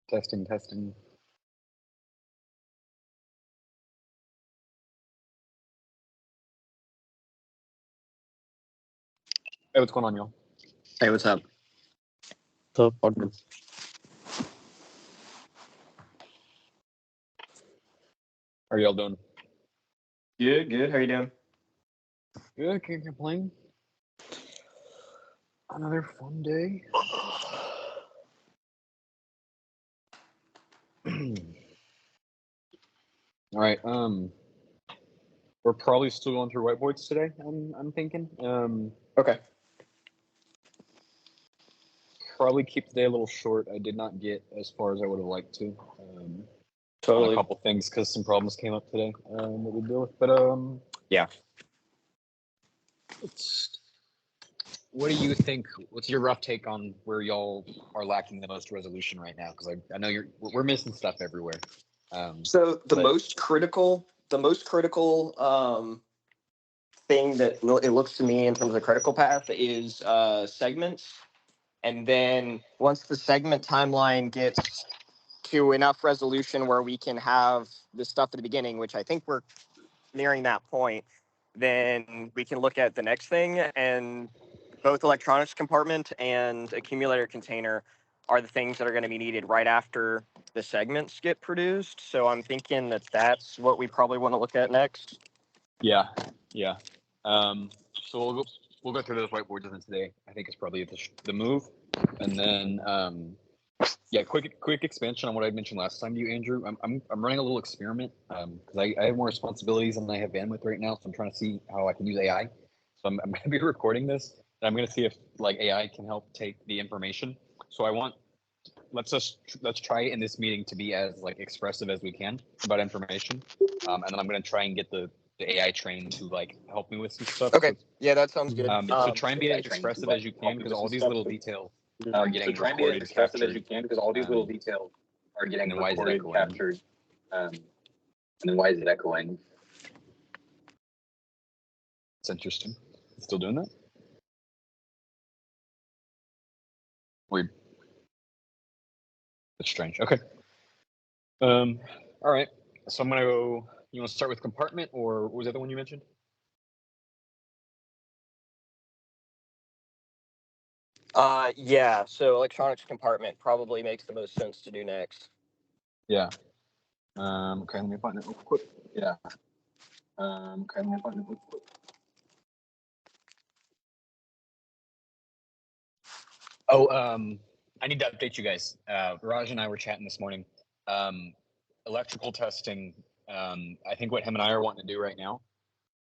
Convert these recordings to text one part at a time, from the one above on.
Testing, testing. Hey, what's going on, y'all? Hey, what's up? So, partner. How are y'all doing? Good. How you doing? Good, can't complain. Another fun day. All right. We're probably still going through whiteboards today. I'm thinking. Okay. Probably keep the day a little short. I did not get as far as I would have liked to. On Totally. a couple things because some problems came up today that we deal with. But Yeah. What do you think? What's your rough take on where y'all are lacking the most resolution right now? Because I know we're missing stuff everywhere. So the most critical thing that it looks to me in terms of critical path is segments, and then once the segment timeline gets to enough resolution where we can have the stuff at the beginning, which I think we're nearing that point, then we can look at the next thing. And both electronics compartment and accumulator container are the things that are going to be needed right after the segments get produced. So I'm thinking that that's what we probably want to look at next. Yeah. So we'll go through those whiteboards with today. I think it's probably the move, and then quick expansion on what I mentioned last time to you, Andrew. I'm running a little experiment because I have more responsibilities than I have bandwidth right now, so I'm trying to see how I can use AI. So I'm going to be recording this, and I'm going to see if like AI can help take the information. So let's try in this meeting to be as like expressive as we can about information, and then I'm going to try and get the AI trained to like help me with some stuff. Okay, yeah, that sounds good. So try and be as expressive as you can because all these little details are getting recorded, captured. And then why is it echoing? And then why is it echoing? It's interesting. It's still doing that? Weird. That's strange. Okay. All right. So I'm gonna go. You want to start with compartment, or what was the other one you mentioned? Yeah. So electronics compartment probably makes the most sense to do next. Yeah. Okay. Let me find it real quick. Yeah. Okay, let me find it real quick. Oh, I need to update you guys. Raj and I were chatting this morning. Electrical testing. I think what him and I are wanting to do right now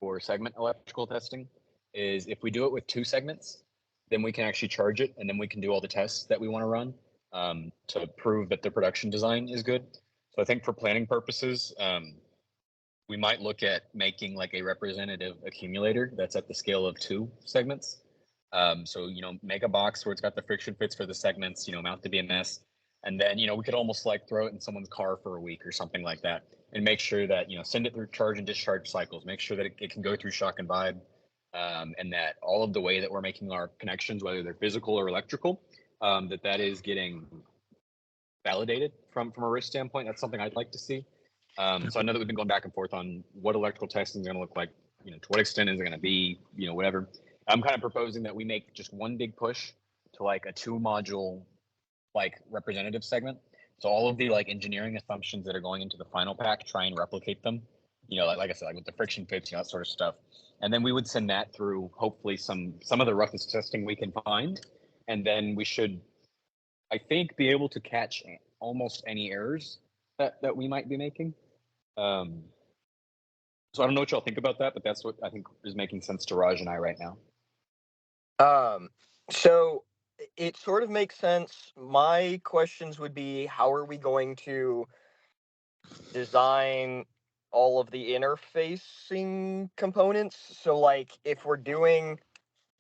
for segment electrical testing is if we do it with 2 segments, then we can actually charge it, and then we can do all the tests that we want to run to prove that the production design is good. So I think for planning purposes, we might look at making like a representative accumulator that's at the scale of 2 segments. So, make a box where it's got the friction fits for the segments, mount the BMS, and then, we could almost like throw it in someone's car for a week or something like that and make sure that, send it through charge and discharge cycles, make sure that it can go through shock and vibe, and that all of the way that we're making our connections, whether they're physical or electrical, that is getting validated from a risk standpoint. That's something I'd like to see. So I know that we've been going back and forth on what electrical testing is going to look like, to what extent is it going to be, whatever. I'm kind of proposing that we make just one big push to like a 2-module like representative segment. So all of the like engineering assumptions that are going into the final pack, try and replicate them, like I said, like with the friction fits, that sort of stuff. And then we would send that through hopefully some of the roughest testing we can find. And then we should, I think, be able to catch almost any errors that we might be making. So I don't know what y'all think about that, but that's what I think is making sense to Raj and I right now. So it sort of makes sense. My questions would be, how are we going to design all of the interfacing components? So like if we're doing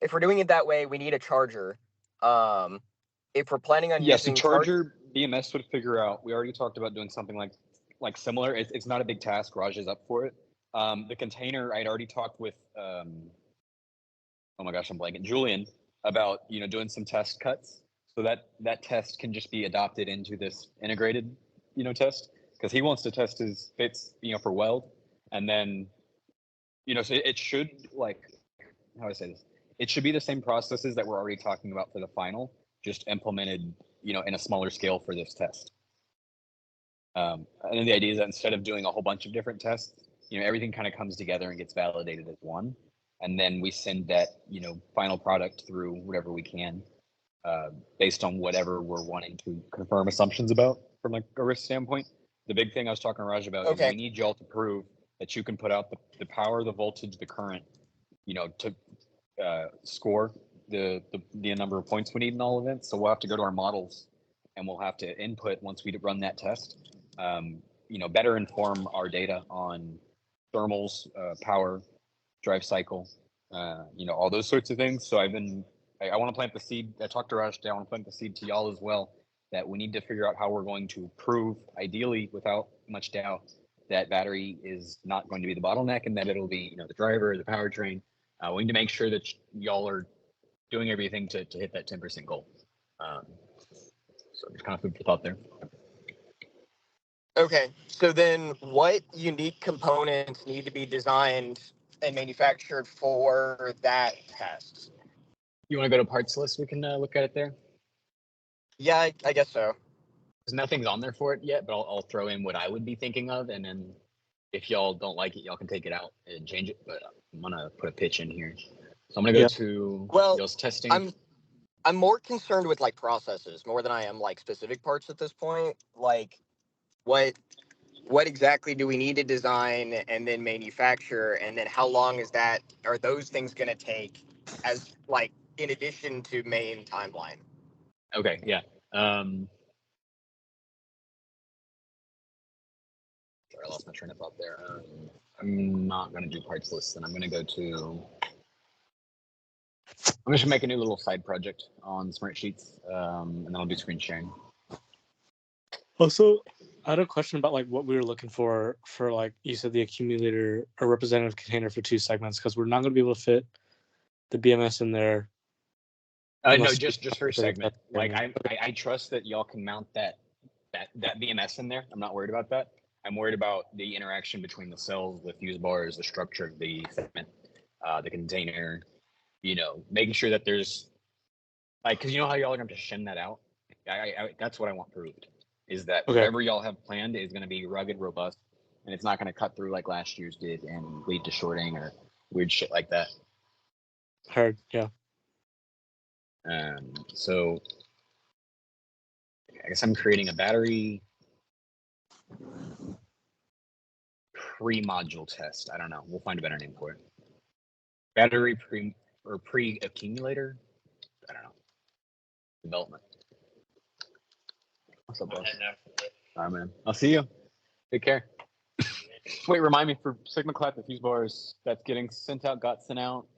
it that way, we need a charger. If we're planning on so using charger, BMS would figure out. We already talked about doing something like similar. It's not a big task. Raj is up for it. The container, I'd already talked with oh my gosh, I'm blanking, Julian, about doing some test cuts So that test can just be adopted into this integrated, test, because he wants to test his fits, for weld, and then, so it should, like, how do I say this? It should be the same processes that we're already talking about for the final, just implemented, in a smaller scale for this test. And then the idea is that instead of doing a whole bunch of different tests, everything kind of comes together and gets validated as one. And then we send that, final product through whatever we can, based on whatever we're wanting to confirm assumptions about from like a risk standpoint. The big thing I was talking to Raj about is we need y'all to prove that you can put out the power, the voltage, the current, to score the number of points we need in all events. So we'll have to go to our models and we'll have to input, once we run that test, better inform our data on thermals, power, drive cycle, all those sorts of things. So I want to plant the seed. I talked to Raj today. I want to plant the seed to y'all as well, that we need to figure out how we're going to prove, ideally without much doubt, that battery is not going to be the bottleneck and that it'll be, the driver, the powertrain. We need to make sure that y'all are doing everything to hit that 10% goal. So just kind of food for thought there. Okay, so then what unique components need to be designed and manufactured for that test? You want to go to parts list? We can look at it there. Yeah, I guess so. Because nothing's on there for it yet, but I'll throw in what I would be thinking of, and then if y'all don't like it, y'all can take it out and change it. But I'm gonna put a pitch in here. So I'm gonna go to y'all's testing. I'm more concerned with like processes more than I am like specific parts at this point. Like what exactly do we need to design and then manufacture, and then how long are those things going to take as like in addition to main timeline? Okay, yeah. Sorry, I lost my train of thought there. I'm not going to do parts list, and I'm going to go to. I'm just going to make a new little side project on Smartsheets, and then I'll do screen sharing. Also, I had a question about like what we were looking for like you said the accumulator or representative container for 2 segments, because we're not going to be able to fit the BMS in there. No, just for a segment. Like I trust that y'all can mount that BMS in there. I'm not worried about that. I'm worried about the interaction between the cells, the fuse bars, the structure of the segment, the container. Making sure that there's like, because how y'all are going to shim that out. That's what I want proved. Is that whatever y'all have planned is going to be rugged, robust, and it's not going to cut through like last year's did and lead to shorting or weird shit like that. Heard, yeah. So I guess I'm creating a battery pre-module test. I don't know. We'll find a better name for it. Battery pre-accumulator. I don't know. Development. What's up, boss? All right, man. I'll see you. Take care. Wait, remind me for Sigma Clap, the fuse bars that's getting sent out got sent out.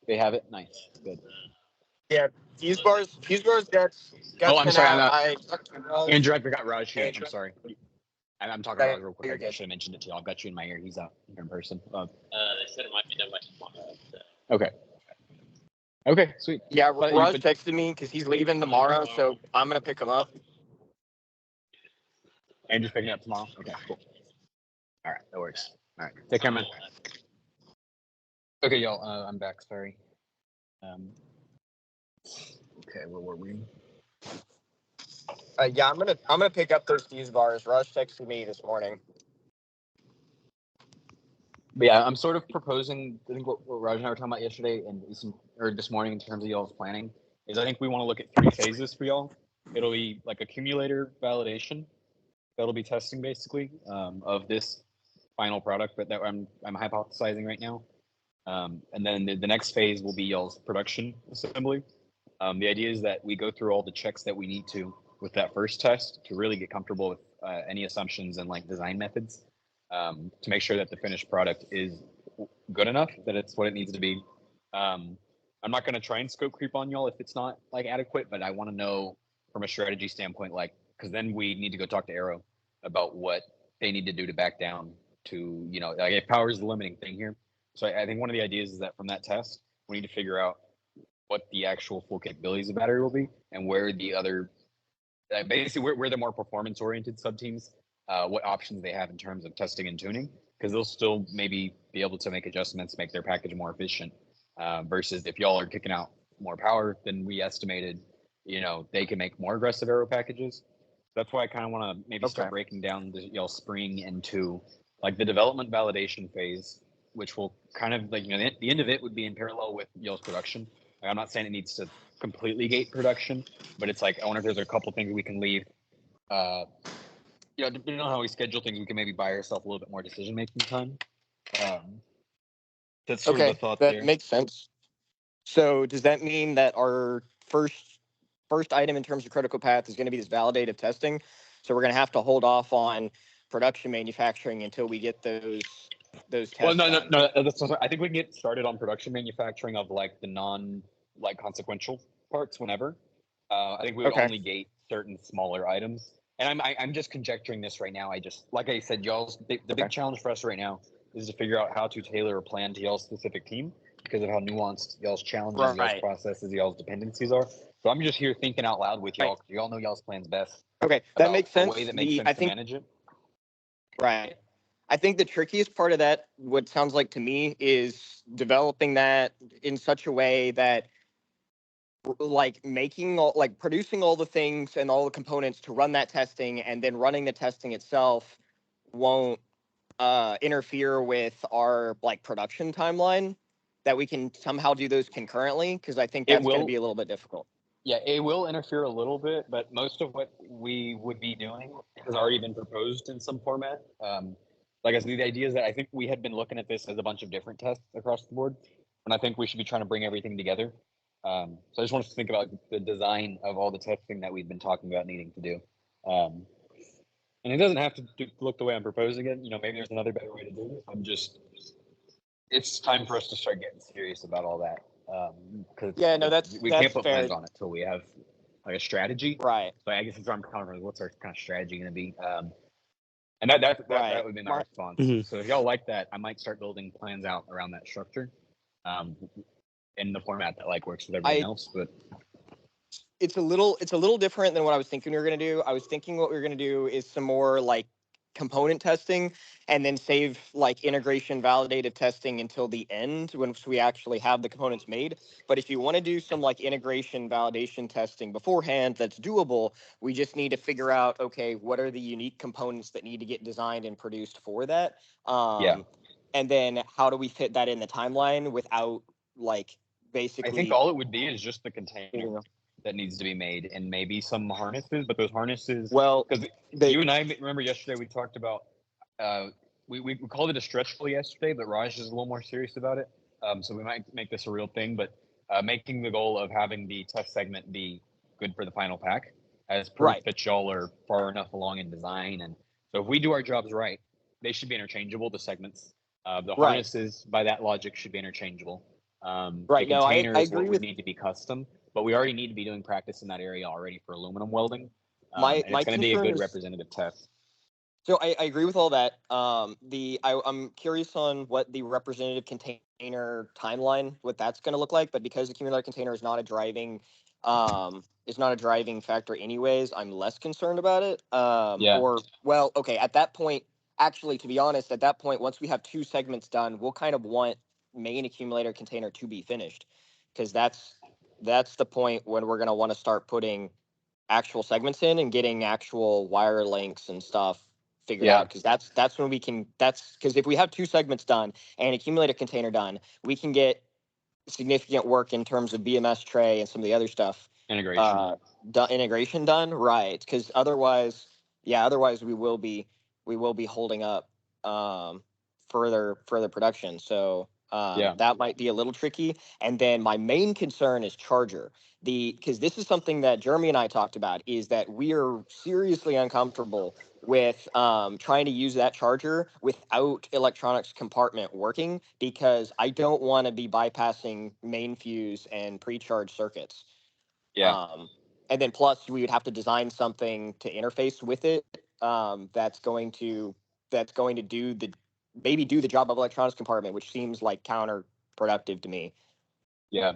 They have it. Nice. Good. Yeah, fuse bars got I'm sorry. out. Andrew, I forgot Raj here. I'm sorry. I'm talking to Raj real quick. You're I should have mentioned it to you. I've got you in my ear. He's out here in person. They said it might be done by tomorrow. So. Okay. Okay, sweet. Yeah, Raj texted me because he's leaving tomorrow, so I'm gonna pick him up. Andrew's picking up tomorrow. Okay, cool. All right, that works. All right, take care, man. Okay, y'all. I'm back. Sorry. Okay, where were we? Yeah, I'm gonna pick up those fuse bars. Raj texted me this morning. But yeah, I'm sort of proposing. I think what Raj and I were talking about yesterday and this morning in terms of y'all's planning is I think we want to look at 3 phases for y'all. It'll be like accumulator validation. That'll be testing basically of this final product, but that I'm hypothesizing right now. And then the next phase will be y'all's production assembly. The idea is that we go through all the checks that we need to with that first test to really get comfortable with any assumptions and like design methods to make sure that the finished product is good enough, that it's what it needs to be. I'm not going to try and scope creep on y'all if it's not like adequate, but I want to know from a strategy standpoint, like, because then we need to go talk to Arrow about what they need to do to back down to, like if power is the limiting thing here. So I think one of the ideas is that from that test, we need to figure out what the actual full capabilities of the battery will be, and where the other, basically where the more performance oriented sub teams, what options they have in terms of testing and tuning, because they'll still maybe be able to make adjustments, make their package more efficient. Versus if y'all are kicking out more power than we estimated, they can make more aggressive aero packages. That's why I kind of want to maybe start Okay. breaking down y'all spring into like the development validation phase, which will kind of like, the end of it would be in parallel with y'all's production. Like, I'm not saying it needs to completely gate production, but it's like, I wonder if there's a couple things we can leave. Depending on how we schedule things, we can maybe buy ourselves a little bit more decision-making time. That's sort of the thought that there. makes sense. So does that mean that our first item in terms of critical path is going to be this validative testing? So we're going to have to hold off on production manufacturing until we get those tests. Well, no, done. that's not, I think we can get started on production manufacturing of like the consequential parts whenever. I think we would Okay. only gate certain smaller items. And I'm just conjecturing this right now. Like I said, the big challenge for us right now is to figure out how to tailor a plan to y'all's specific team because of how nuanced y'all's challenges, y'all's Right. processes, y'all's dependencies are. So I'm just here thinking out loud with y'all. Right. Y'all know y'all's plans best. Okay, that about makes a sense. way that makes sense to manage it. Right. I think the trickiest part of that, what sounds like to me, is developing that in such a way that like producing all the things and all the components to run that testing, and then running the testing itself won't interfere with our like production timeline, that we can somehow do those concurrently, because I think It that's going to will. be a little bit difficult. Yeah, it will interfere a little bit, but most of what we would be doing has already been proposed in some format. Like I said, the idea is that I think we had been looking at this as a bunch of different tests across the board, and I think we should be trying to bring everything together. So I just want us to think about the design of all the testing that we've been talking about needing to do. And it doesn't have to look the way I'm proposing it. Maybe there's another better way to do it. It's time for us to start getting serious about all that. Because we can't put fair. plans on it until we have like a strategy. Right. So I guess that's where I'm kind of what's our kind of strategy going to be? And that would be my response. Mhm. So if y'all like that, I might start building plans out around that structure, in the format that like works with everyone else. But it's a little different than what I was thinking we were going to do. I was thinking what we were going to do is some more like component testing, and then save like integration validative testing until the end once we actually have the components made. But if you want to do some like integration validation testing beforehand, that's doable. We just need to figure out, okay, what are the unique components that need to get designed and produced for that? Yeah. And then how do we fit that in the timeline without like basically? I think all it would be is just the container that needs to be made, and maybe some harnesses. But those harnesses, because you and I remember yesterday we talked about, we called it a stretch goal yesterday, but Raj is a little more serious about it. So we might make this a real thing, but making the goal of having the test segment be good for the final pack as proof that y'all are far enough along in design. And so if we do our jobs right, they should be interchangeable, the segments. The harnesses, by that logic, should be interchangeable. The container is what would need to be custom, but we already need to be doing practice in that area already for aluminum welding. And it's going to be a good representative test. So I agree with all that. I'm curious on what the representative container timeline, what that's going to look like. But because the accumulator container is not a driving factor anyways, I'm less concerned about it. At that point, actually, to be honest, at that point, once we have two segments done, we'll kind of want main accumulator container to be finished, because that's the point when we're going to want to start putting actual segments in and getting actual wire links and stuff figured out, because that's when we can, because if we have two segments done and accumulator container done, we can get significant work in terms of BMS tray and some of the other stuff integration done, right? Because otherwise we will be holding up further production. So that might be a little tricky. And then my main concern is charger. Because this is something that Jeremy and I talked about, is that we are seriously uncomfortable with trying to use that charger without electronics compartment working, because I don't want to be bypassing main fuse and pre-charge circuits. And then plus we would have to design something to interface with it that's going to do the job of electronics compartment, which seems like counterproductive to me. Yeah.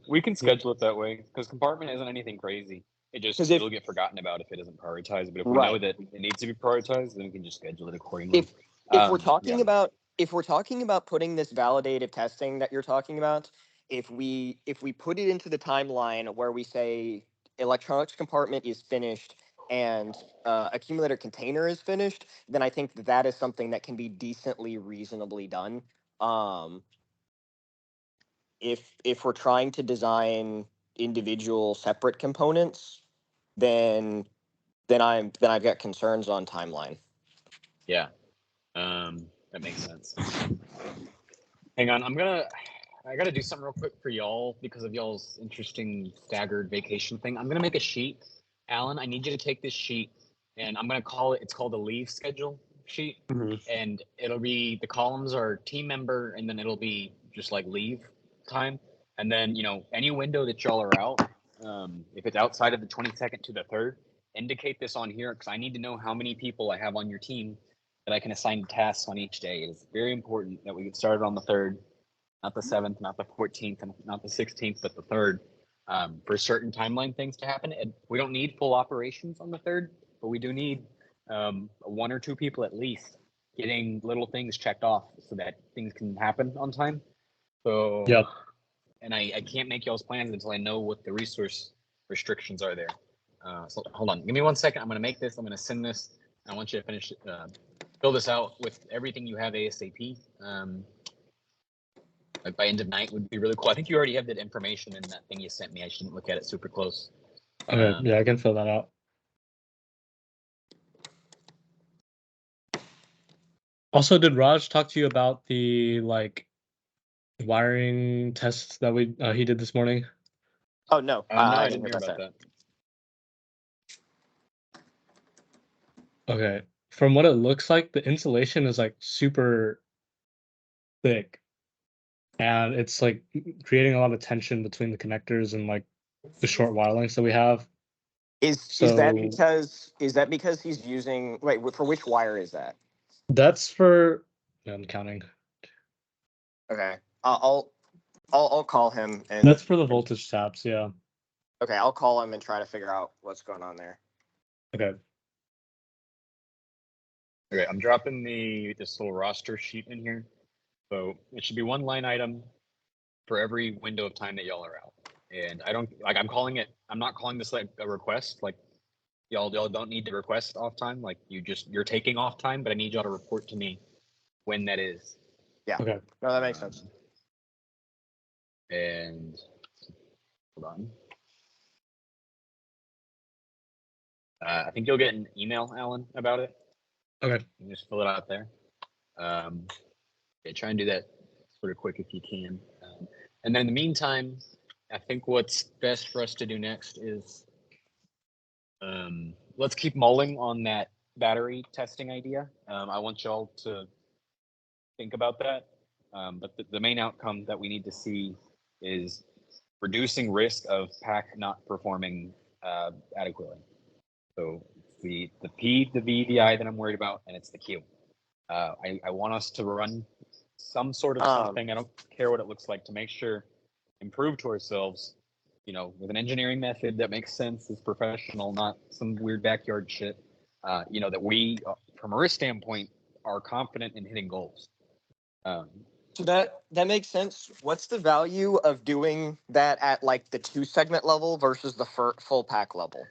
We can schedule it that way because compartment isn't anything crazy. It'll get forgotten about if it isn't prioritized. But if we know that it needs to be prioritized, then we can just schedule it accordingly. If we're talking about putting this validative testing that you're talking about, if we put it into the timeline where we say electronics compartment is finished and accumulator container is finished, then I think that is something that can be decently reasonably done. If we're trying to design individual separate components, then I've got concerns on timeline. Yeah, that makes sense. Hang on, I gotta do something real quick for y'all because of y'all's interesting staggered vacation thing. I'm gonna make a sheet. Alan, I need you to take this sheet and I'm gonna it's called a leave schedule sheet. And it'll be, the columns are team member and then it'll be just like leave time. And then, any window that y'all are out, if it's outside of the 22nd to the 3rd, indicate this on here because I need to know how many people I have on your team that I can assign tasks on each day. It is very important that we get started on the 3rd. Not the 7th, not the 14th, and not the 16th, but the 3rd, for certain timeline things to happen. And we don't need full operations on the 3rd, but we do need 1 or 2 people at least getting little things checked off so that things can happen on time. So, yep. And I can't make y'all's plans until I know what the resource restrictions are there. So hold on, give me 1 second. I'm going to make this. I'm going to send this. I want you to finish, fill this out with everything you have ASAP. Like by end of night would be really cool. I think you already have that information in that thing you sent me. I shouldn't look at it super close. Okay, yeah, I can fill that out. Also, did Raj talk to you about the wiring tests that he did this morning? Oh no, no, I didn't hear about that. Okay, from what it looks like, the insulation is super thick. And it's creating a lot of tension between the connectors and the short wire lengths that we have. Is that because he's using, wait, for which wire is that? That's for, I'm counting. Okay, I'll call him and that's for the voltage taps. Yeah. Okay, I'll call him and try to figure out what's going on there. Okay. Okay, I'm dropping this little roster sheet in here. So it should be 1 line item for every window of time that y'all are out. And I don't I'm not calling this a request. Y'all don't need to request off time. You're taking off time, but I need y'all to report to me when that is. Yeah. Okay. No, that makes sense. And hold on. I think you'll get an email, Alan, about it. Okay. You just fill it out there. Try and do that sort of quick if you can. And then in the meantime, I think what's best for us to do next is let's keep mulling on that battery testing idea. I want y'all to think about that. But the main outcome that we need to see is reducing risk of pack not performing adequately. So it's the P, the V, the I that I'm worried about, and it's the Q. I want us to run some sort of something. I don't care what it looks like to make sure, improve to ourselves, with an engineering method that makes sense, is professional, not some weird backyard shit. That we, from a risk standpoint, are confident in hitting goals. So that makes sense. What's the value of doing that at the 2 segment level versus the full pack level?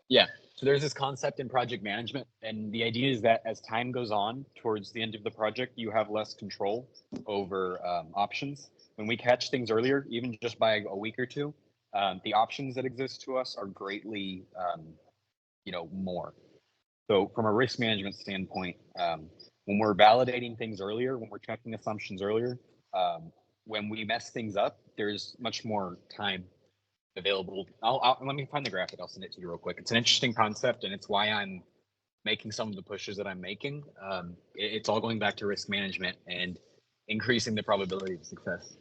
Yeah. So there's this concept in project management, and the idea is that as time goes on towards the end of the project, you have less control over options. When we catch things earlier, even just by a week or 2, the options that exist to us are greatly, more. So from a risk management standpoint, when we're validating things earlier, when we're checking assumptions earlier, when we mess things up, there's much more time available. Let me find the graphic. I'll send it to you real quick. It's an interesting concept, and it's why I'm making some of the pushes that I'm making. It's all going back to risk management and increasing the probability of success.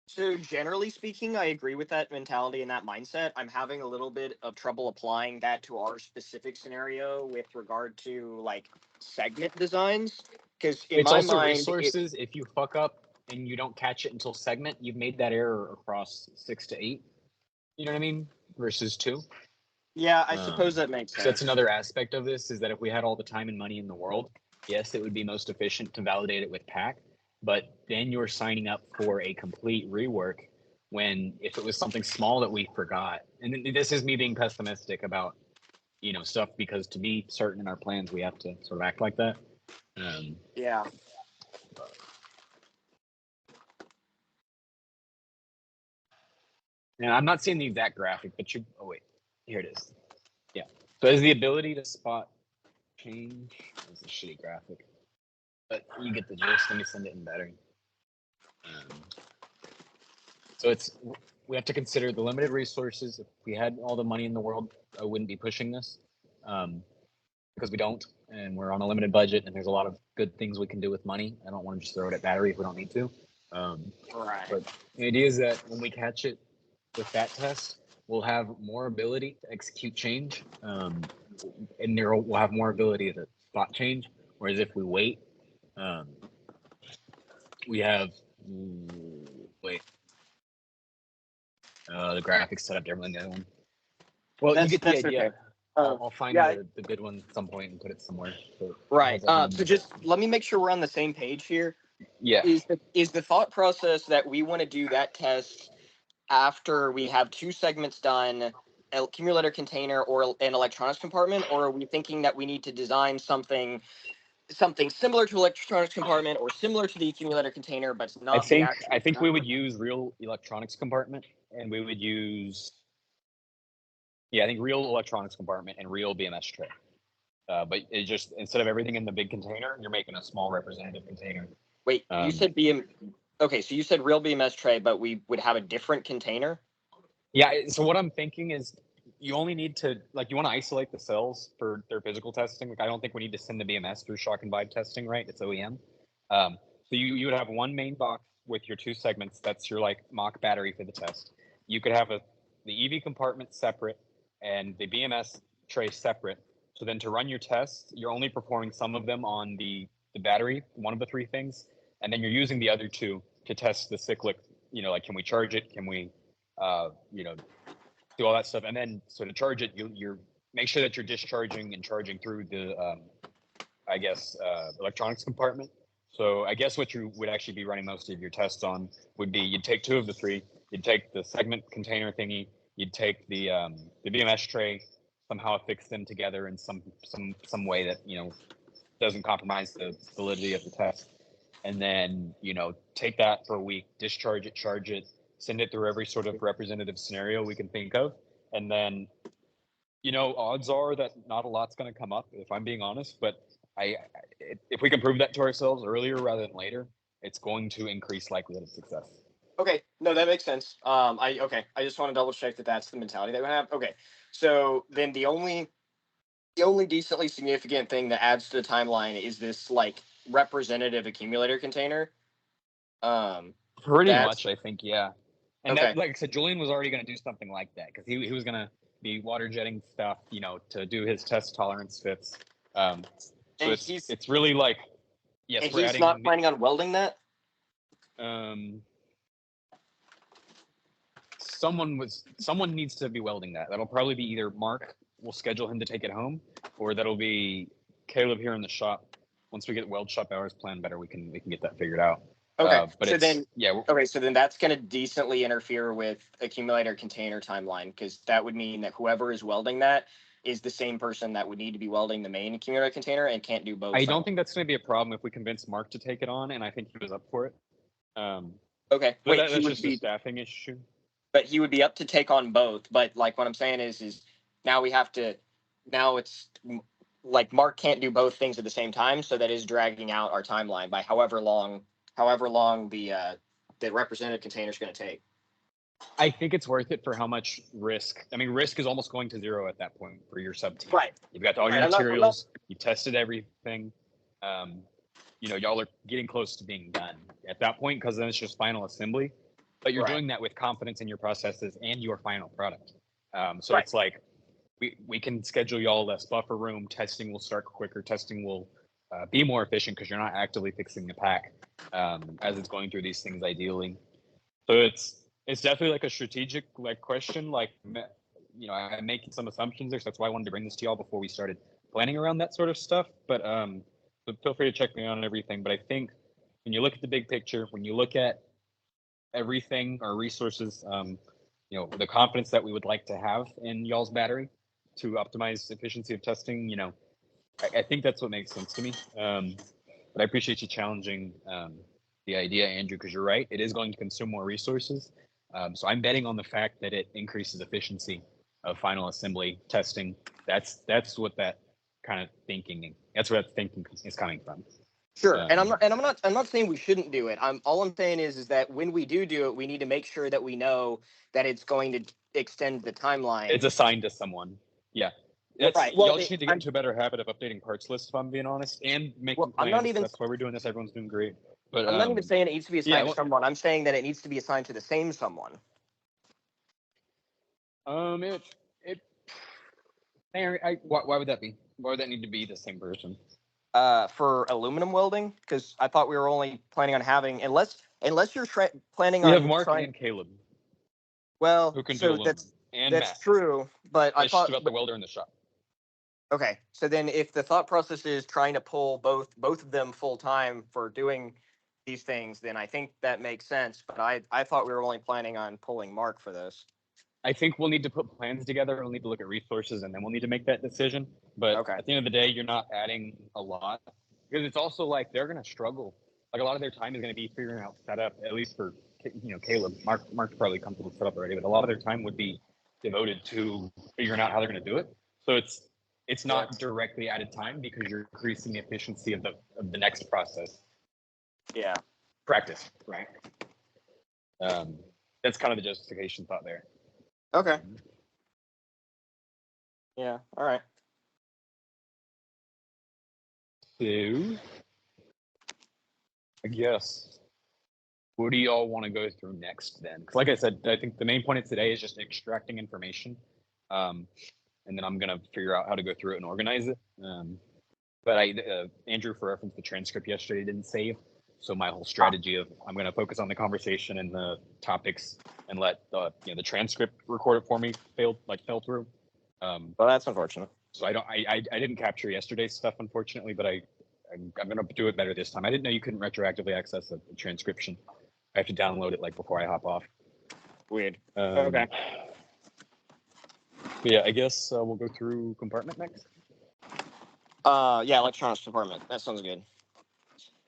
So generally speaking, I agree with that mentality and that mindset. I'm having a little bit of trouble applying that to our specific scenario with regard to segment designs, because in it's my also mind, resources. If you fuck up and you don't catch it until segment, you've made that error across 6 to 8. You know what I mean? Versus 2. Yeah, I suppose that makes So sense. that's another aspect of this, is that if we had all the time and money in the world, yes, it would be most efficient to validate it with Pack, but then you're signing up for a complete rework when if it was something small that we forgot, and this is me being pessimistic about, stuff, because to be certain in our plans, we have to sort of act like that. Yeah. And I'm not seeing the exact graphic, but oh wait, here it is. Yeah. So as the ability to spot change, it's a shitty graphic, but you get the gist. Let me send it in better. So we have to consider the limited resources. If we had all the money in the world, I wouldn't be pushing this, because we don't, and we're on a limited budget, and there's a lot of good things we can do with money. I don't want to just throw it at battery if we don't need to. Right. But the idea is that when we catch it with that test, we'll have more ability to execute change, and we'll have more ability to spot change. Whereas if we wait, we have the graphics set up differently than the other one. Well, you get the idea. Okay. I'll find yeah. the good one at some point and put it somewhere. So Right. So just let me make sure we're on the same page here. yeah. Is the thought process that we want to do that test after we have 2 segments done, a accumulator container or an electronics compartment, or are we thinking that we need to design something similar to electronics compartment or similar to the accumulator container, but it's not the actual? I think we would use real electronics compartment, and we would use I think real electronics compartment and real BMS tray. But it just, instead of everything in the big container, you're making a small representative container. Wait, you said okay, so you said real BMS tray, but we would have a different container? Yeah, so what I'm thinking is you only need to, you want to isolate the cells for their physical testing. I don't think we need to send the BMS through shock and vibe testing, right? It's OEM. So you would have one main box with your 2 segments. That's your mock battery for the test. You could have the EV compartment separate and the BMS tray separate. So then to run your tests, you're only performing some of them on the battery, one of the 3 things, and then you're using the other 2 to test the cyclic, can we charge it? Can we, do all that stuff? And then, so to charge it, you're make sure that you're discharging and charging through the, electronics compartment. So I guess what you would actually be running most of your tests on would be, you'd take 2 of the 3, you'd take the segment container thingy, you'd take the BMS tray, somehow affix them together in some way that doesn't compromise the validity of the test, and then take that for a week, discharge it, charge it, send it through every sort of representative scenario we can think of, and then odds are that not a lot's going to come up, if I'm being honest, but if we can prove that to ourselves earlier rather than later, it's going to increase likelihood of success. Okay, no, that makes sense. I just want to double check that that's the mentality that we have. Okay, so then the only decently significant thing that adds to the timeline is this representative accumulator container. Pretty much, I think, yeah. And okay. that, like I said, Julian was already going to do something like that, because he was going to be water jetting stuff, to do his test tolerance fits. So it's really yes, and we're he's not planning on welding that. Someone needs to be welding that. That'll probably be either Mark. We'll schedule him to take it home, or that'll be Caleb here in the shop. Once we get weld shop hours planned better, we can get that figured out. Okay, but so then okay, so then that's going to decently interfere with accumulator container timeline, because that would mean that whoever is welding that is the same person that would need to be welding the main accumulator container and can't do both. I don't think that's going to be a problem if we convince Mark to take it on, and I think he was up for it. Okay, wait, that's just a staffing issue. But he would be up to take on both. But what I'm saying is now it's Mark can't do both things at the same time, so that is dragging out our timeline by however long the representative container is going to take. I think it's worth it for how much risk. I mean, risk is almost going to 0 at that point for your sub team. Right. You've got all your materials. You tested everything. Y'all are getting close to being done at that point, because then it's just final assembly. But you're doing that with confidence in your processes and your final product. So it's we can schedule y'all less buffer room. Testing will start quicker. Testing will be more efficient because you're not actively fixing the pack as it's going through these things ideally. So it's definitely like a strategic like question. Like I'm making some assumptions there, so that's why I wanted to bring this to y'all before we started planning around that sort of stuff. But so feel free to check me on everything. But I think when you look at the big picture, when you look at everything, our resources, the confidence that we would like to have in y'all's battery to optimize efficiency of testing, I think that's what makes sense to me. But I appreciate you challenging the idea, Andrew, because you're right. It is going to consume more resources. So I'm betting on the fact that it increases efficiency of final assembly testing. That's what that kind of thinking. That's where that thinking is coming from. Sure, and I'm not saying we shouldn't do it. All I'm saying is that when we do it, we need to make sure that we know that it's going to extend the timeline. It's assigned to someone. Yeah. Right. Well, y'all just need to get into a better habit of updating parts lists, if I'm being honest, and making plans. I'm not even. That's why we're doing this. Everyone's doing great. But I'm not even saying it needs to be assigned to someone. I'm saying that it needs to be assigned to the same someone. Why would that be? Why would that need to be the same person? For aluminum welding, because I thought we were only planning on having unless you're planning on. We have Mark and Caleb. Well, who can do so aluminum. That's Matt. True, but I thought about the welder in the shop. Okay, so then if the thought process is trying to pull both of them full time for doing these things, then I think that makes sense. But I thought we were only planning on pulling Mark for this. I think we'll need to put plans together. We'll need to look at resources, and then we'll need to make that decision. But at the end of the day, you're not adding a lot because it's also like they're going to struggle. Like a lot of their time is going to be figuring out setup. At least for Caleb, Mark's probably comfortable with setup already, but a lot of their time would be devoted to figuring out how they're going to do it. So it's not directly added time because you're increasing the efficiency of the next process. Yeah. Practice, right? That's kind of the justification thought there. Okay. Yeah. All right. So, I guess, what do y'all want to go through next then? Because like I said, I think the main point of today is just extracting information. And then I'm going to figure out how to go through it and organize it. But Andrew, for reference, the transcript yesterday didn't save. So my whole strategy of I'm going to focus on the conversation and the topics and let the transcript record it for me fell through. Well, that's unfortunate. So I didn't capture yesterday's stuff, unfortunately, but I'm going to do it better this time. I didn't know you couldn't retroactively access a transcription. I have to download it before I hop off. Weird. Okay. Yeah, I guess we'll go through compartment next. Yeah, electronics department. That sounds good.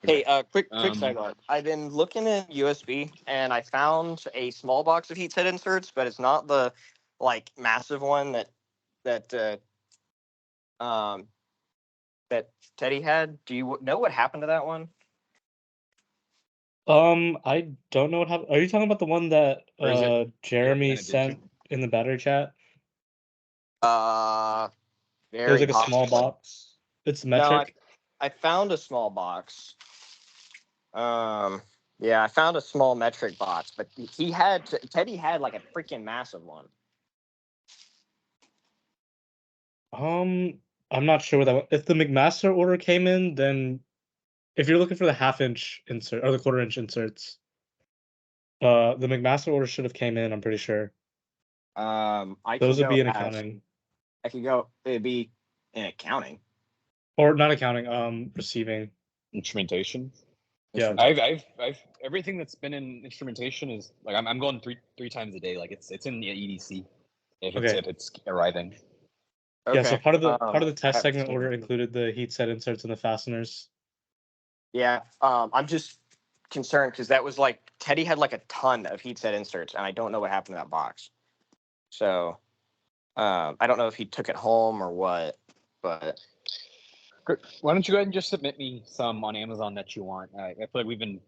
Okay. Hey, quick sidebar. I've been looking at USB and I found a small box of heat set inserts, but it's not the massive one that Teddy had. Do you know what happened to that one? I don't know what happened. Are you talking about the one that Jeremy sent in the battery chat? It was like a small box. It's metric. No, I found a small box. Yeah, I found a small metric box, but Teddy had a freaking massive one. I'm not sure what that was. If the McMaster order came in, then if you're looking for the 1/2-inch insert or the 1/4-inch inserts, the McMaster order should have came in, I'm pretty sure. Those would be in accounting. I could go. It'd be in accounting. Or not accounting, receiving. Instrumentation. Yeah. I've everything that's been in instrumentation is I'm going three times a day. It's in the EDC if it's arriving. Okay. Yeah, so part of the test segment order included the heat set inserts and the fasteners. Yeah. I'm just concerned because that was Teddy had a ton of heat set inserts, and I don't know what happened to that box. So I don't know if he took it home or what, but why don't you go ahead and just submit me some on Amazon that you want? I feel like we've been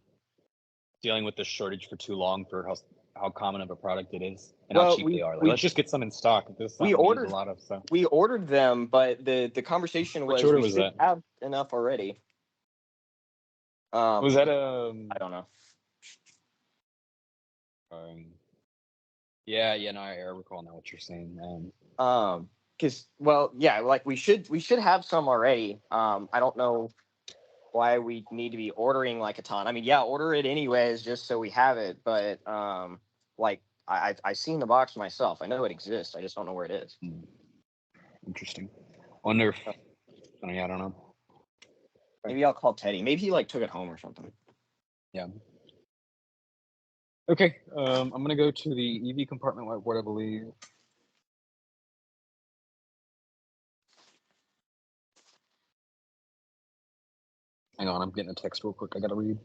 dealing with this shortage for too long for how common of a product it is and how cheap they are. Let's just get some in stock. We ordered a lot of stuff. We ordered them, but the conversation was we should have enough already. Was that I don't know. Yeah, no, I recall now what you're saying. Because we should have some already. I don't know why we need to be ordering like a ton. I mean, yeah, order it anyways, just so we have it. But like I've seen the box myself. I know it exists. I just don't know where it is. Interesting. Wonder if. Oh, yeah, I don't know. Maybe I'll call Teddy. Maybe he like took it home or something. Yeah. Okay. I'm gonna go to the EV compartment whiteboard, I believe. Hang on, I'm getting a text real quick. I gotta read.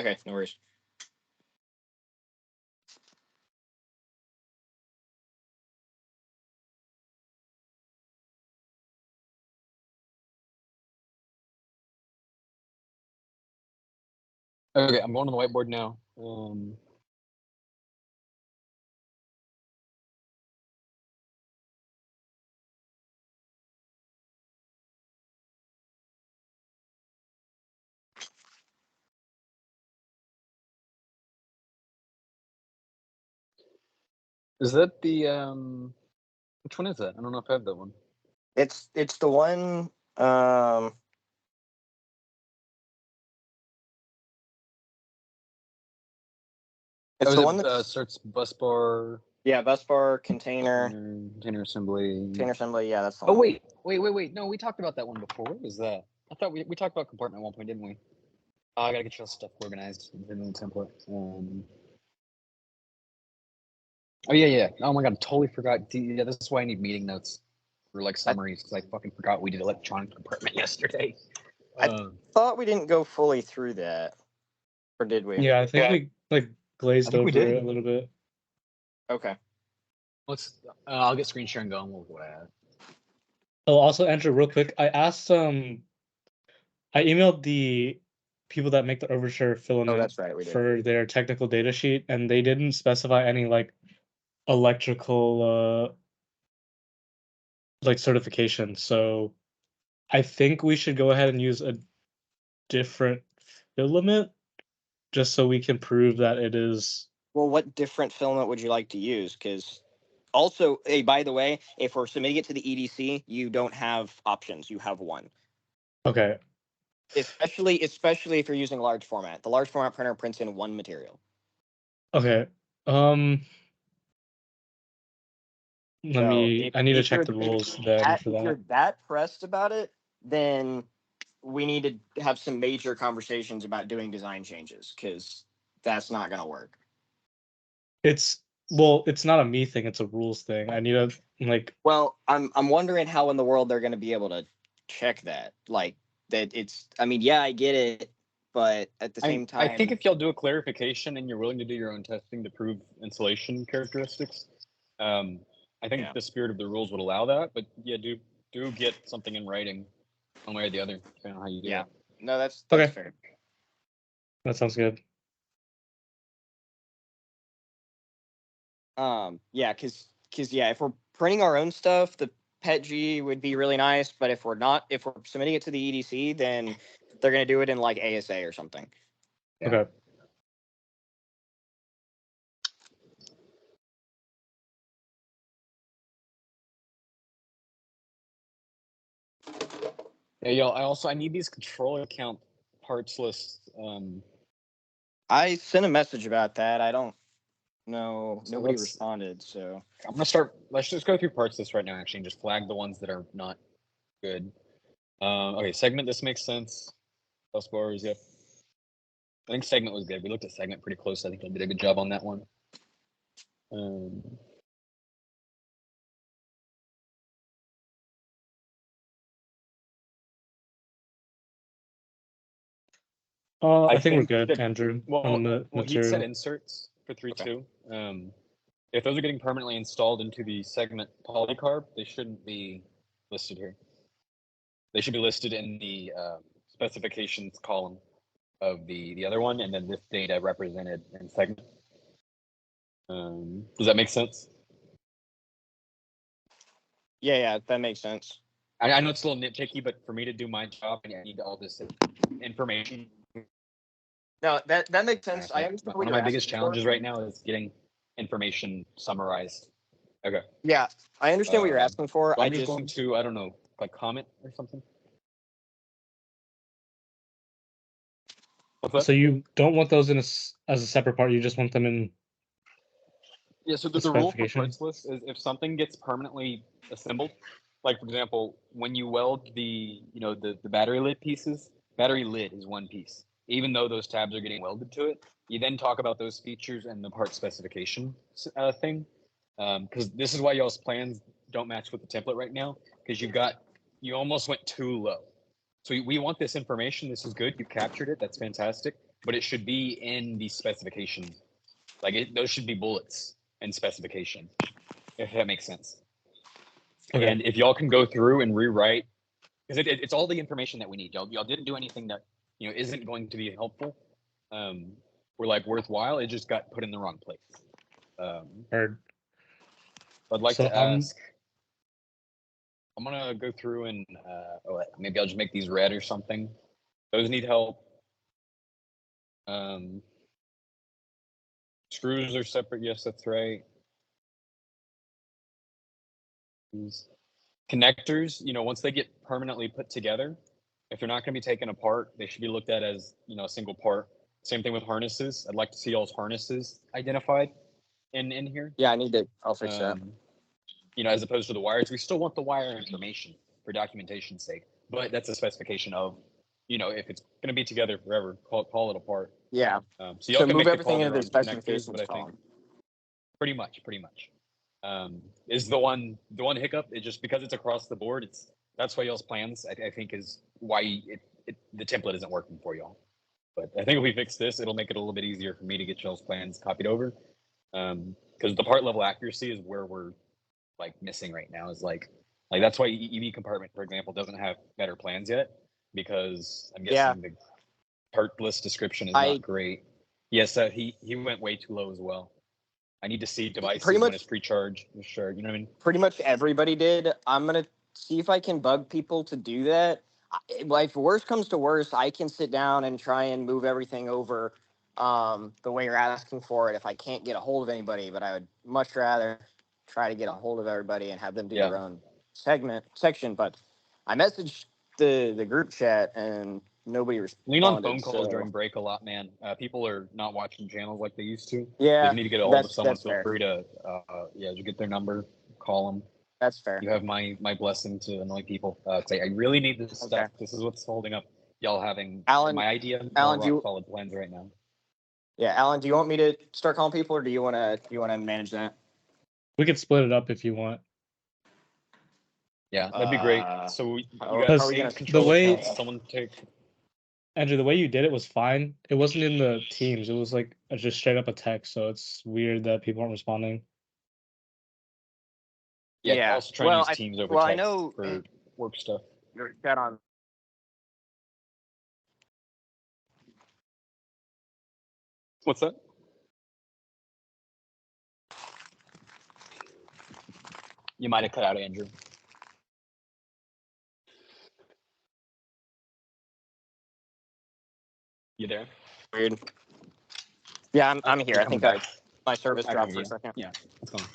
Okay, no worries. Okay, I'm going to the whiteboard now. Is that the which one is that? I don't know if I have that one. It's the one. It's the one that starts bus bar. yeah, bus bar container Container assembly. container assembly. Yeah, that's the Oh one. wait! No, we talked about that one before. What was that? I thought we talked about compartment at one point, didn't we? Oh, I gotta get your stuff organized in the template. Oh yeah. Oh my god, I totally forgot. Yeah, this is why I need meeting notes for like summaries because I fucking forgot we did electronic compartment yesterday. I thought we didn't go fully through that, or did we? Yeah, I think we like glazed think we over did. it a little bit. Okay. Let's. I'll get screen share and go, and we'll go ahead. Oh, also, Andrew, real quick, I asked I emailed the people that make the Overture filament Oh, that's right. We did. for their technical data sheet, and they didn't specify any like electrical like certification. So I think we should go ahead and use a different filament just so we can prove that it is. Well, what different filament would you like to use? Because also, hey, by the way, if we're submitting it to the EDC, you don't have options. You have one. Okay. Especially if you're using large format. The large format printer prints in one material. Okay. Let me. I need to check the rules then for If you're that. that pressed about it, then we need to have some major conversations about doing design changes because that's not going to work. It's not a me thing. It's a rules thing. I need to like. Well, I'm wondering how in the world they're going to be able to check that. Like that, it's. I mean, yeah, I get it, but at the same time, I think if y'all do a clarification and you're willing to do your own testing to prove insulation characteristics, I think the spirit of the rules would allow that. But yeah, do get something in writing, one way or the other, depending on how you do it. No, that's Okay. fair. That sounds good. Yeah, because if we're printing our own stuff, the PETG would be really nice. But if we're submitting it to the EDC, then they're gonna do it in like ASA or something. Yeah. Okay. Yeah, y'all. I need these control account parts lists. I sent a message about that. I don't know. So Nobody let's- responded. So I'm gonna start. Let's just go through parts list right now, actually, and just flag the ones that are not good. Okay, segment. This makes sense. Bus bars. Yep. I think segment was good. We looked at segment pretty close. I think I did a good job on that one. I think we're good, Andrew. On the he material. said inserts for 3.2. If those are getting permanently installed into the segment polycarb, they shouldn't be listed here. They should be listed in the specifications column of the other one, and then this data represented in segment. Does that make sense? yeah, that makes sense. I know it's a little nitpicky, but for me to do my job, I need all this information. No, that makes sense. I understand. One of my biggest challenges right now is getting information summarized. Okay. Yeah, I understand what you're asking for. So I'm just going to, I don't know, like comment or something. What's that? So you don't want those in as a separate part. You just want them in. Yeah, so the the rule for specification? parts list is if something gets permanently assembled, like for example, when you weld the the battery lid pieces, battery lid is one piece. Even though those tabs are getting welded to it, you then talk about those features and the part specification thing. Because this is why y'all's plans don't match with the template right now, because you almost went too low. So we want this information. This is good. You captured it. That's fantastic. But it should be in the specification. Like those should be bullets in specification, if that makes sense. Okay. And if y'all can go through and rewrite, because it's all the information that we need. Y'all didn't do anything that isn't going to be helpful, or like worthwhile. It just got put in the wrong place. Heard. I'd like So, to ask. I'm gonna go through and maybe I'll just make these red or something. Those need help. Screws are separate. Yes, that's right. These connectors, once they get permanently put together, if they're not going to be taken apart, they should be looked at as a single part. Same thing with harnesses. I'd like to see y'all's harnesses identified in here. Yeah, I'll fix that. As opposed to the wires. We still want the wire information for documentation's sake, but that's a specification of, if it's going to be together forever, call it apart. Yeah. So y'all can move make everything into the the connectors, specifications but I think column. pretty much. Is the one hiccup. It just because it's across the board. That's why y'all's plans. I think is why the template isn't working for y'all. But I think if we fix this, it'll make it a little bit easier for me to get y'all's plans copied over. Because the part level accuracy is where we're like missing right now. Is like that's why EV compartment, for example, doesn't have better plans yet, because I'm guessing the part list description is not great. Yes, he went way too low as well. I need to see devices when it's pre-charged. Sure, you know what I mean? Pretty much everybody did. I'm going to see if I can bug people to do that. If worst comes to worst, I can sit down and try and move everything over the way you're asking for it if I can't get a hold of anybody. But I would much rather try to get a hold of everybody and have them do their own section. But I messaged the group chat and nobody responded. Lean on phone calls during break a lot, man. People are not watching channels like they used to. Yeah, if you need to get a hold of someone, feel fair. free to you get their number, call them. That's fair. You have my blessing to annoy people. Say I really need this stuff. This is what's holding up y'all having my idea. Alan, do you solid plans right now? Yeah, Alan, do you want me to start calling people, or do you want to manage that? We could split it up if you want. Yeah, that'd be great. So you guys the way someone take. Andrew, the way you did it was fine. It wasn't in the Teams. It was like just straight up a text. So it's weird that people aren't responding. Yeah. Also trying to use Teams over text for work stuff. Your chat on. What's that? You might have cut out, Andrew. You there? Weird. Yeah, I'm here. I think my service dropped for a second. Yeah, that's fine.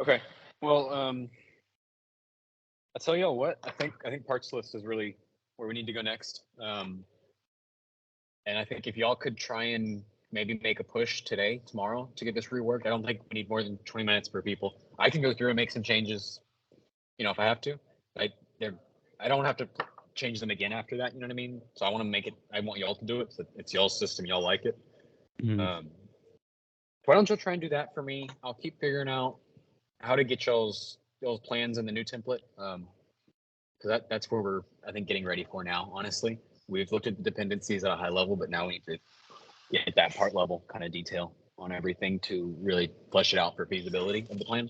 Okay. Well, I tell y'all what, I think parts list is really where we need to go next. And I think if y'all could try and maybe make a push today, tomorrow to get this reworked. I don't think we need more than 20 minutes per people. I can go through and make some changes, if I have to. I don't have to change them again after that, you know what I mean? So I want to make it, I want y'all to do it. So it's y'all's system, y'all like it. Mm-hmm. Why don't y'all try and do that for me? I'll keep figuring out how to get y'all's plans in the new template. Because that's where we're, I think, getting ready for now, honestly. We've looked at the dependencies at a high level, but now we need to get that part level kind of detail on everything to really flesh it out for feasibility of the plan.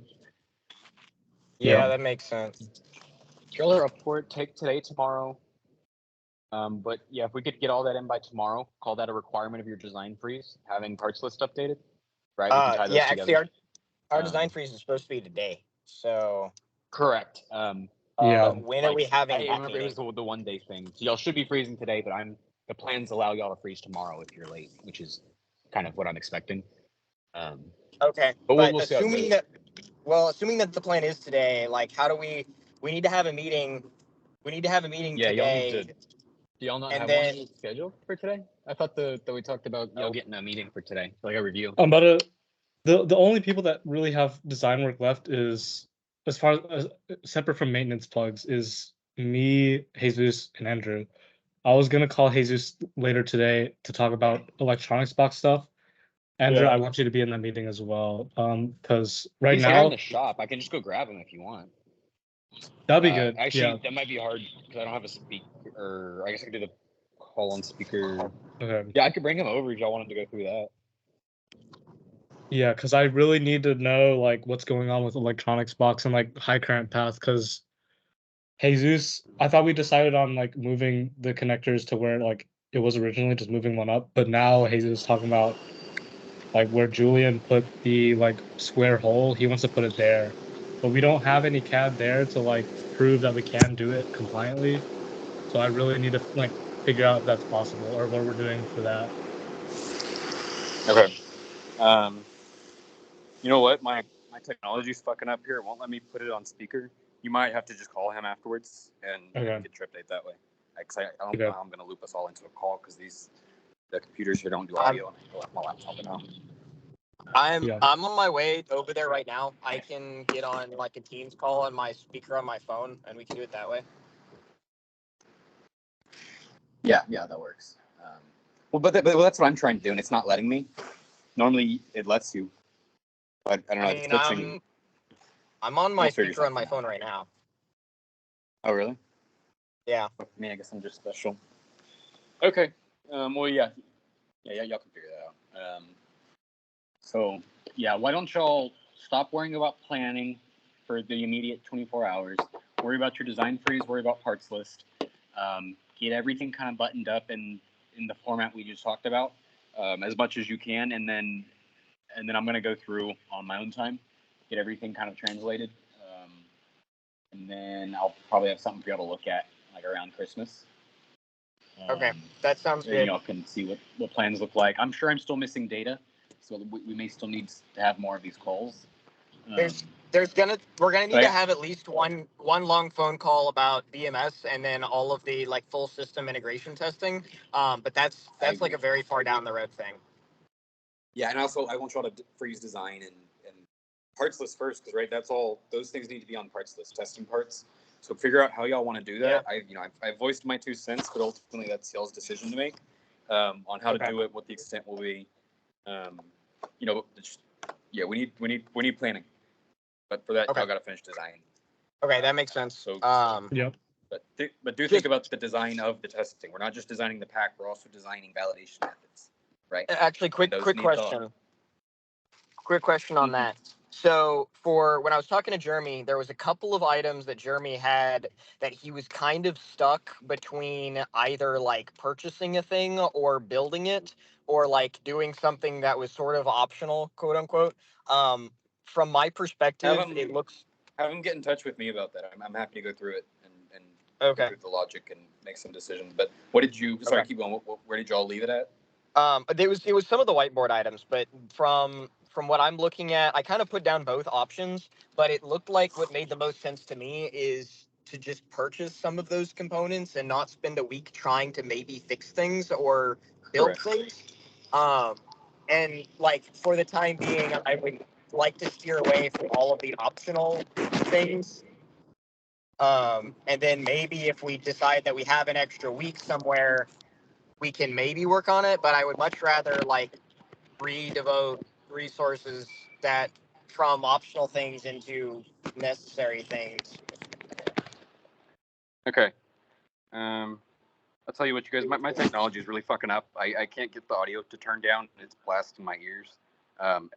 Yeah, that makes sense. Y'all are up for it. Take today, tomorrow. But yeah, if we could get all that in by tomorrow, call that a requirement of your design freeze, having parts list updated, right? We can tie those together. Actually, our design freeze is supposed to be today. So correct. Yeah. When are we having I that remember it meeting? was the 1 day thing. So y'all should be freezing today, but the plans allow y'all to freeze tomorrow if you're late, which is kind of what I'm expecting. Okay, But but we'll see how it assuming goes. assuming that the plan is today, like, how do we need to have a meeting? We need to have a meeting Yeah, y'all need today, to. Do y'all not and have then one scheduled for today? I thought that we talked about y'all getting a meeting for today, like a review. But the only people that really have design work left is, as far as separate from maintenance plugs, is me, Jesus, and Andrew. I was gonna call Jesus later today to talk about electronics box stuff. Andrew, Yeah. I want you to be in that meeting as well. Because right He's here in now the shop. I can just go grab him if you want. that'd be good. Actually, Yeah. that might be hard because I don't have a speaker. Or I guess I could do the call on speaker. Okay. Yeah, I could bring him over if y'all wanted to go through that. Yeah, because I really need to know like what's going on with electronics box and like high current path. Because Jesus, I thought we decided on like moving the connectors to where like it was originally, just moving one up. But now Jesus is talking about like where Julian put the like square hole, he wants to put it there. But we don't have any CAD there to like prove that we can do it compliantly. So I really need to like figure out if that's possible or what we're doing for that. Okay. You know what? My technology's fucking up here. It won't let me put it on speaker. You might have to just call him afterwards, and Okay. we could trip date that way. Because I don't Okay. know how I'm gonna loop us all into a call because the computers here don't do audio, and I still have my laptop at home. Yeah. I'm on my way over there right now. I can get on like a Teams call on my speaker on my phone, and we can do it that way. Yeah, that works. Well, but that's what I'm trying to do, and it's not letting me. Normally, it lets you, but I don't know. I It's mean, glitching. I'm on my We'll figure speaker on my something out. phone right now. Oh, really? Yeah. Fuck me, I guess I'm just special. Okay. Well, yeah, y'all can figure that out. So, yeah, why don't y'all stop worrying about planning for the immediate 24 hours? Worry about your design freeze. Worry about parts list. Get everything kind of buttoned up in the format we just talked about, as much as you can, and then I'm gonna go through on my own time, get everything kind of translated, and then I'll probably have something for y'all to look at like around Christmas. Okay, that sounds And good. y'all can see what plans look like. I'm sure I'm still missing data, so we may still need to have more of these calls. We're gonna need But to have at least one long phone call about BMS and then all of the like full system integration testing. But that's like a very far down the road thing. Yeah, and also I want y'all to freeze design and parts list first, because right, that's all. Those things need to be on parts list, testing parts. So figure out how y'all want to do that. Yeah. I voiced my 2 cents, but ultimately that's y'all's decision to make on how to do it, what the extent will be. Yeah, we need planning, but for that y'all got to finish design. Okay, that makes sense. So Yep. but do think about the design of the testing. We're not just designing the pack; we're also designing validation methods, right? Actually, quick question. Quick question on that. So for when I was talking to Jeremy, there was a couple of items that Jeremy had that he was kind of stuck between either like purchasing a thing or building it or like doing something that was sort of optional, quote unquote. From my perspective, it looks. Have him get in touch with me about that. I'm happy to go through it and Okay. go through the logic and make some decisions. But what did you? Sorry, Okay. keep going. Where did y'all leave it at? It was some of the whiteboard items, but from what I'm looking at, I kind of put down both options, but it looked like what made the most sense to me is to just purchase some of those components and not spend a week trying to maybe fix things or build things. And like for the time being, I would like to steer away from all of the optional things. And then maybe if we decide that we have an extra week somewhere, we can maybe work on it, but I would much rather like redevote resources that from optional things into necessary things. Okay. I'll tell you what, you guys. My technology is really fucking up. I can't get the audio to turn down. It's blasting my ears.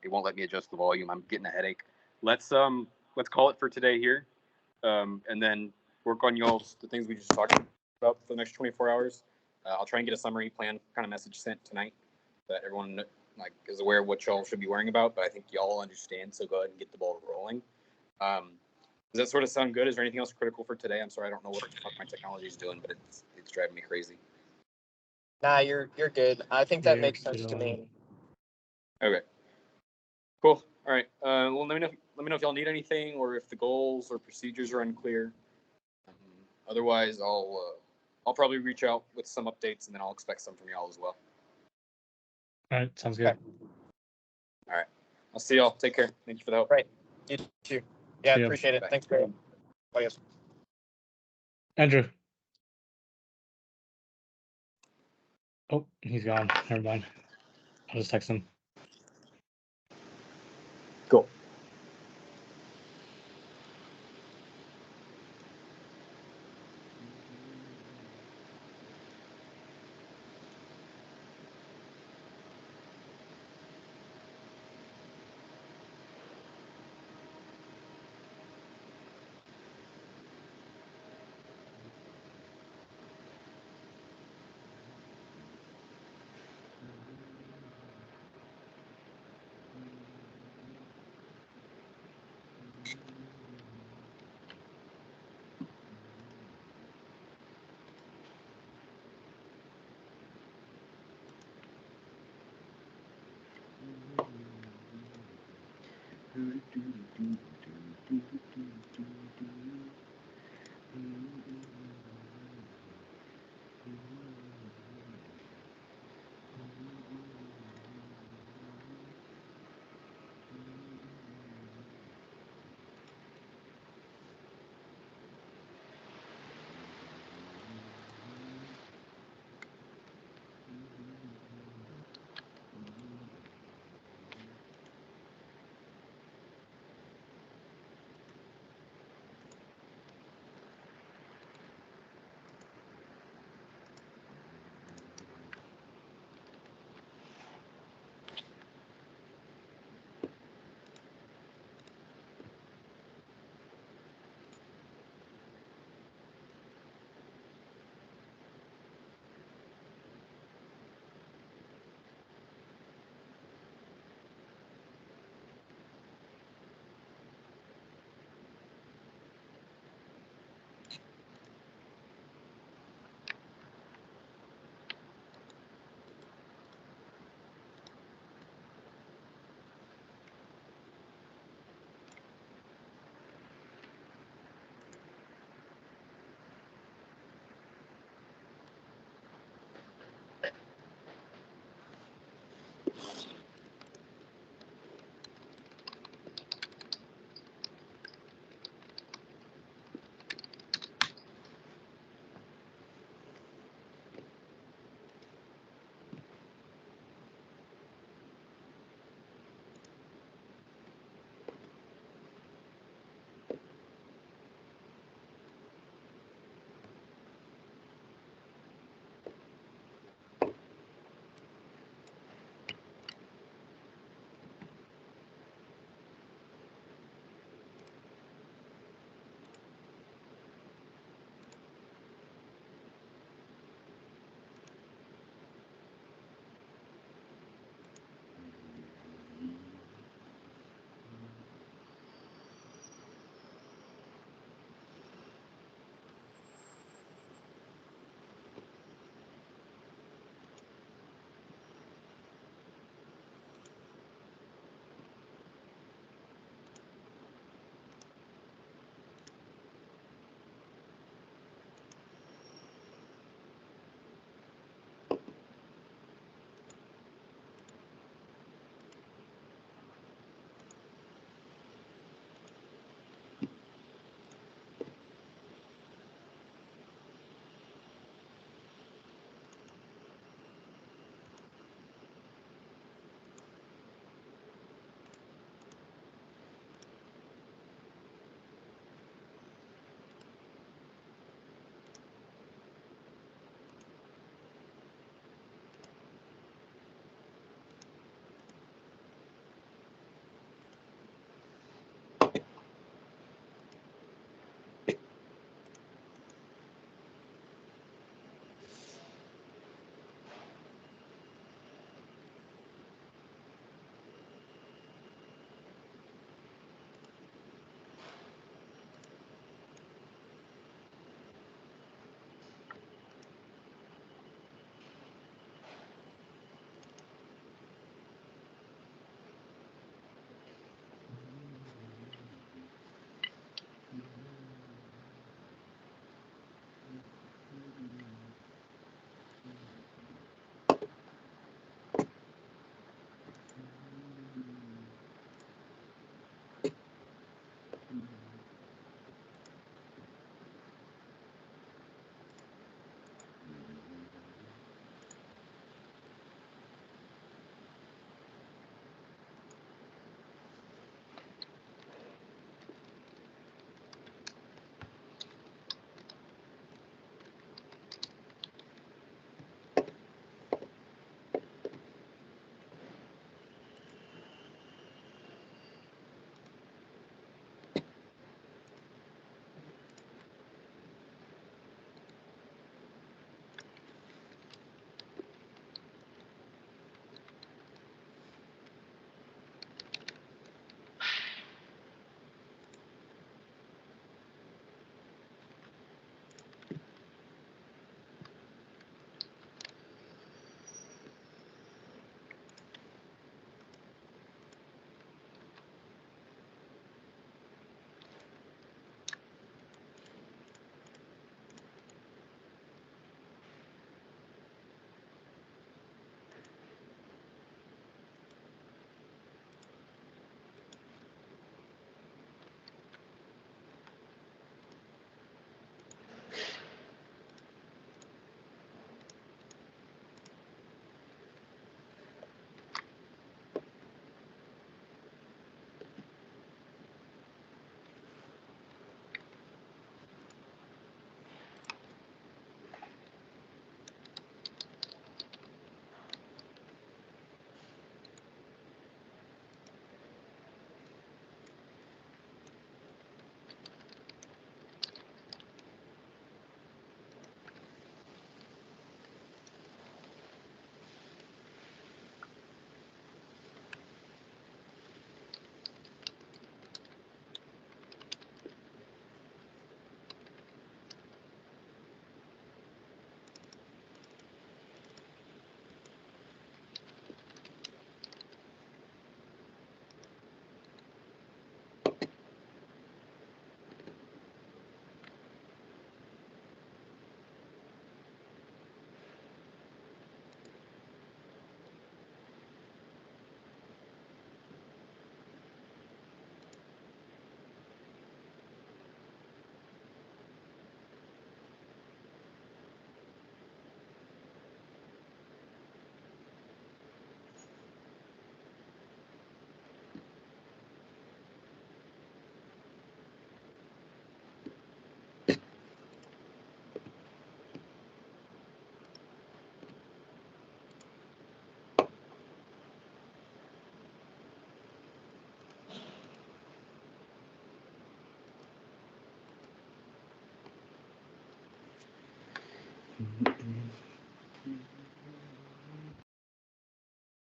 It won't let me adjust the volume. I'm getting a headache. Let's call it for today here, and then work on the things we just talked about for the next 24 hours. I'll try and get a summary plan kind of message sent tonight that everyone like is aware of what y'all should be worrying about. But I think y'all understand, so go ahead and get the ball rolling. Does that sort of sound good? Is there anything else critical for today? I'm sorry, I don't know what the fuck my technology is doing, but it's driving me crazy. Nah, you're good. I think that Yeah, makes sense good to on. me. Okay. Cool. All right. Well, let me know if y'all need anything or if the goals or procedures are unclear. Otherwise, I'll probably reach out with some updates, and then I'll expect some from y'all as well. All right, sounds good. Okay. All right. I'll see y'all. Take care. Thank you for the help. Right. You too. Yeah, See ya. appreciate it. Bye. Thanks, Barry. Bye, guys. Andrew. Oh, he's gone. Never mind. I'll just text him. Cool.